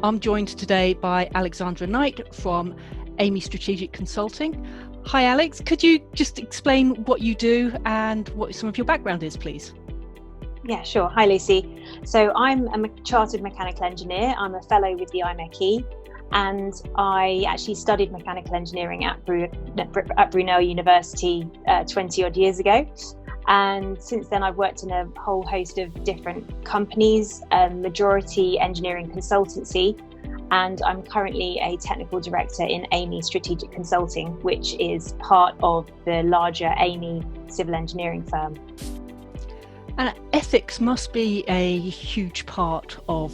I'm joined today by Alexandra Knight from Amey Strategic Consulting. Hi Alex, could you just explain what you do and what some of your background is, please? Yeah, sure. Hi Lucy. So I'm a chartered mechanical engineer. I'm a fellow with the Amey, and I actually studied mechanical engineering at Brunel University 20 odd years ago. And since then I've worked in a whole host of different companies, majority engineering consultancy, and I'm currently a technical director in Amey Strategic Consulting, which is part of the larger Amey civil engineering firm. And ethics must be a huge part of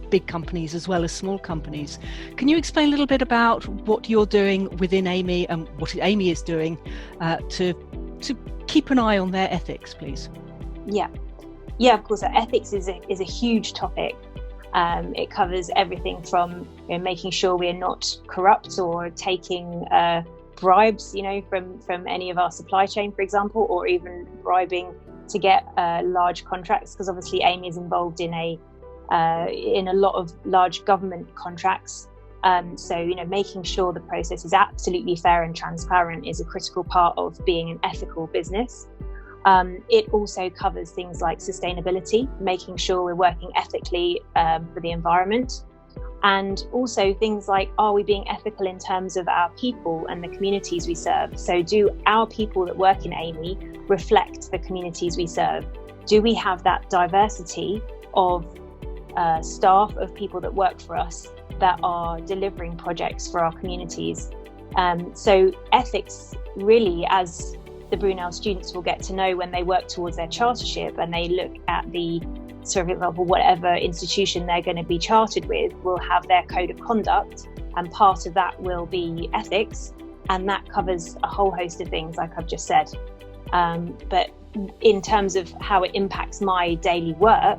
big companies as well as small companies. Can you explain a little bit about what you're doing within Amey and what Amey is doing to keep an eye on their ethics, please? Yeah, of course. Ethics is a huge topic. It covers everything from making sure we're not corrupt or taking bribes, from any of our supply chain, for example, or even bribing to get large contracts, because obviously Amey is involved in a lot of large government contracts. So making sure the process is absolutely fair and transparent is a critical part of being an ethical business. It also covers things like sustainability, making sure we're working ethically for the environment, and also things like, are we being ethical in terms of our people and the communities we serve? So do our people that work in Amey reflect the communities we serve? Do we have that diversity of staff, of people that work for us, that are delivering projects for our communities? So ethics really, as the Brunel students will get to know when they work towards their chartership and they look at the, so for example, whatever institution they're going to be chartered with will have their code of conduct, and part of that will be ethics, and that covers a whole host of things like I've just said. But in terms of how it impacts my daily work,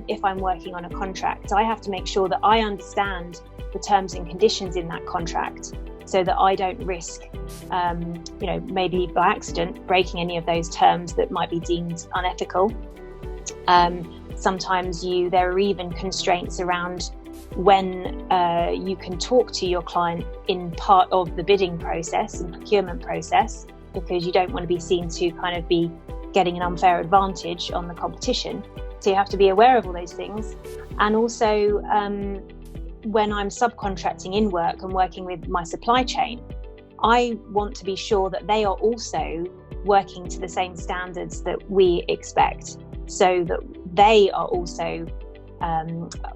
if I'm working on a contract, I have to make sure that I understand the terms and conditions in that contract so that I don't risk, maybe by accident, breaking any of those terms that might be deemed unethical. Sometimes there are even constraints around when you can talk to your client in part of the bidding process and procurement process, because you don't want to be seen to kind of be getting an unfair advantage on the competition. So you have to be aware of all those things. And also when I'm subcontracting in work and working with my supply chain, I want to be sure that they are also working to the same standards that we expect, so that they are also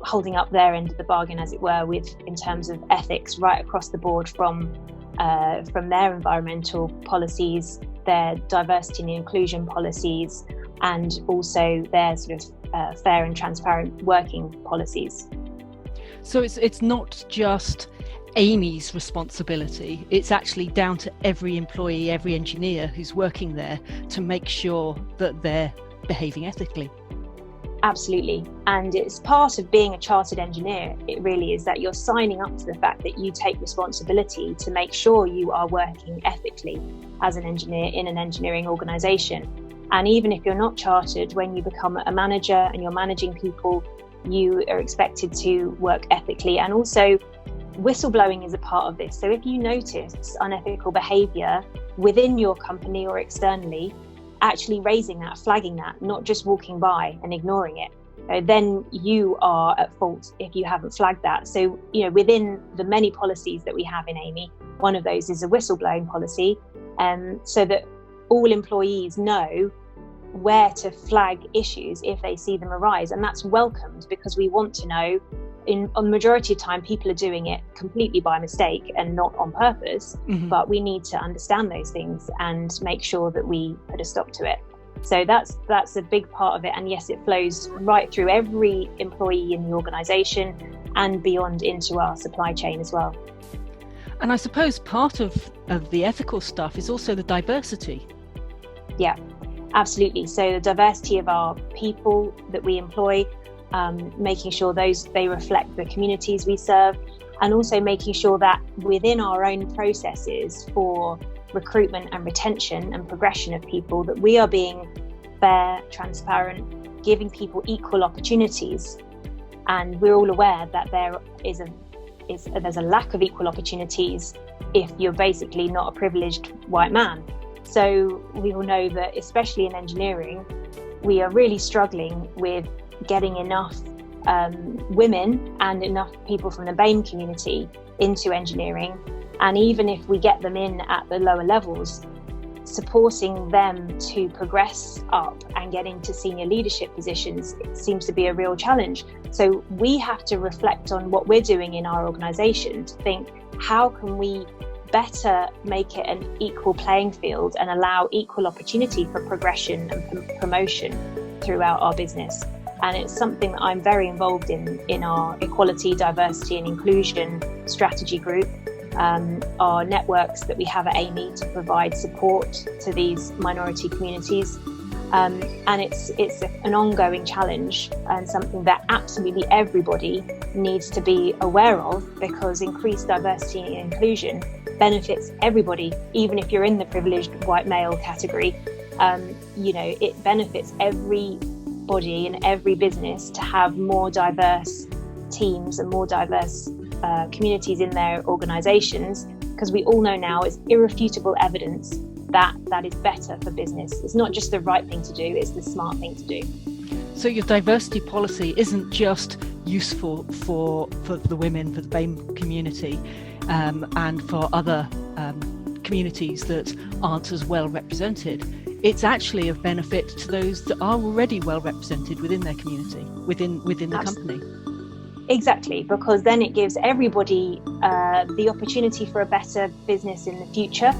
holding up their end of the bargain, as it were, in terms of ethics right across the board, from their environmental policies, their diversity and inclusion policies, and also their sort of fair and transparent working policies. So it's not just Amey's responsibility, it's actually down to every employee, every engineer who's working there to make sure that they're behaving ethically. Absolutely. And it's part of being a chartered engineer, it really is, that you're signing up to the fact that you take responsibility to make sure you are working ethically as an engineer in an engineering organisation. And even if you're not chartered, when you become a manager and you're managing people, you are expected to work ethically. And also, whistleblowing is a part of this. So if you notice unethical behaviour within your company or externally, actually raising that, flagging that, not just walking by and ignoring it, then you are at fault if you haven't flagged that. So, within the many policies that we have in Amey, one of those is a whistleblowing policy, so that all employees know where to flag issues if they see them arise. And that's welcomed, because we want to know, on the majority of time, people are doing it completely by mistake and not on purpose, but we need to understand those things and make sure that we put a stop to it. So that's a big part of it. And yes, it flows right through every employee in the organisation and beyond into our supply chain as well. And I suppose part of the ethical stuff is also the diversity. Yeah, absolutely. So the diversity of our people that we employ, making sure they reflect the communities we serve, and also making sure that within our own processes for recruitment and retention and progression of people, that we are being fair, transparent, giving people equal opportunities. And we're all aware that there's a lack of equal opportunities if you're basically not a privileged white man. So we all know that, especially in engineering, we are really struggling with getting enough women and enough people from the BAME community into engineering. And even if we get them in at the lower levels, supporting them to progress up and get into senior leadership positions, it seems to be a real challenge. So we have to reflect on what we're doing in our organisation to think, how can we better make it an equal playing field and allow equal opportunity for progression and promotion throughout our business? And it's something that I'm very involved in our equality, diversity and inclusion strategy group. Our networks that we have at Amey to provide support to these minority communities. And it's an ongoing challenge and something that absolutely everybody needs to be aware of, because increased diversity and inclusion benefits everybody, even if you're in the privileged white male category. It benefits everybody and every business to have more diverse teams and more diverse communities in their organisations, because we all know now it's irrefutable evidence that is better for business. It's not just the right thing to do, it's the smart thing to do. So your diversity policy isn't just useful for the women, for the BAME community, and for other communities that aren't as well represented. It's actually of benefit to those that are already well represented within their community, within the company. Exactly, because then it gives everybody the opportunity for a better business in the future.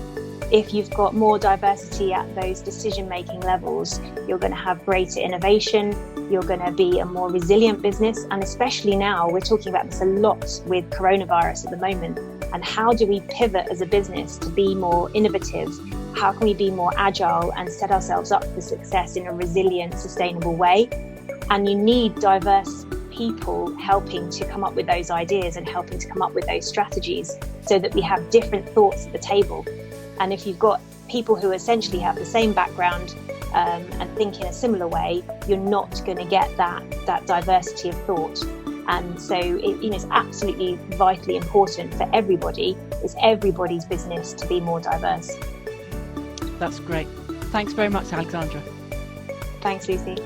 If you've got more diversity at those decision-making levels, you're going to have greater innovation, you're going to be a more resilient business. And especially now, we're talking about this a lot with coronavirus at the moment. And how do we pivot as a business to be more innovative? How can we be more agile and set ourselves up for success in a resilient, sustainable way? And you need diverse people helping to come up with those ideas and helping to come up with those strategies so that we have different thoughts at the table. And if you've got people who essentially have the same background and think in a similar way, you're not going to get that diversity of thought. And so it's absolutely vitally important for everybody. It's everybody's business to be more diverse. That's great. Thanks very much, Alexandra. Thanks, Lucy.